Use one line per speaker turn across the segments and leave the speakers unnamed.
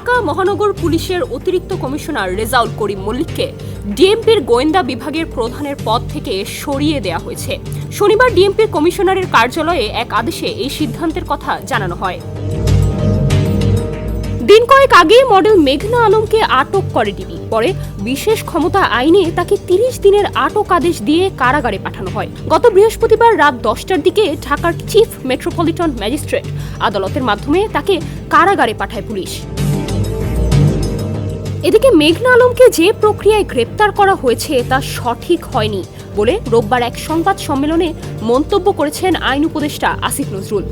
ঢাকা মহানগর পুলিশের অতিরিক্ত কমিশনার রেজাউল করিম মল্লিককে ডিএমপির গোয়েন্দা বিভাগের প্রধানের পদ থেকে সরিয়ে দেওয়া হয়েছে। শনিবার ডিএমপির কমিশনারের কার্যালয়ে এক আদেশে এই সিদ্ধান্তের কথা জানানো হয়। দিন কয়েক আগে মডেল মেঘনা আলমকে আটক করে ডিবি। পরে বিশেষ ক্ষমতা আইনে তাকে 30 দিনের আটক আদেশ দিয়ে কারাগারে পাঠানো হয়। গত বৃহস্পতিবার রাত 10টার দিকে ঢাকার চিফ মেট্রোপলিটন ম্যাজিস্ট্রেট আদালতের মাধ্যমে তাকে কারাগারে পাঠায় পুলিশ। এদিকে মেঘনা আলমকে যে প্রক্রিয়ায় গ্রেপ্তার করা হয়েছে তা সঠিক হয়নি বলে রোববার এক সংবাদ সম্মেলনে মন্তব্য করেছেন আইন উপদেষ্টা আসিফ নজরুল।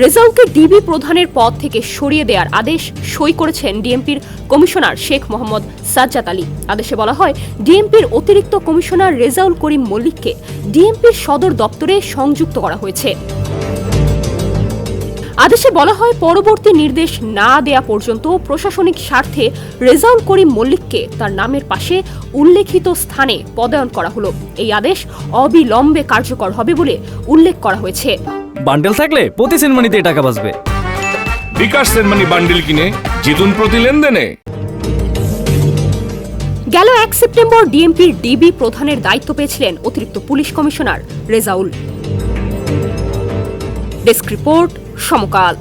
রেজাউলকে ডিবি প্রধানের পদ থেকে সরিয়ে দেওয়ার আদেশ সই করেছেন ডিএমপির কমিশনার শেখ মোহাম্মদ সাজ্জাদ আলী। আদেশে বলা হয়, ডিএমপির অতিরিক্ত কমিশনার রেজাউল করিম মল্লিককে ডিএমপির সদর দপ্তরে সংযুক্ত করা হয়েছে। আদেশে বলা হয়, পরবর্তী নির্দেশ না দেয়া পর্যন্ত প্রশাসনিক স্বার্থে রেজাউল করিম মল্লিককে তার নামের পাশে উল্লেখিত স্থানে পদায়ন করা হলো। এই আদেশ অবিলম্বে কার্যকর হবে বলে উল্লেখ করা হয়েছে।
বান্ডেল থাকলে প্রতি সেনমানিতে টাকা বাঁচবে।
বিকাশ সেনমানি বান্ডেল কিনে জিতুন প্রতি লেনদেনে।
গেল 1 সেপ্টেম্বর ডিএমপির ডিবি প্রধানের দায়িত্ব পেয়েছিলেন অতিরিক্ত police commissioner Rezaul. Desk report, সমকাল।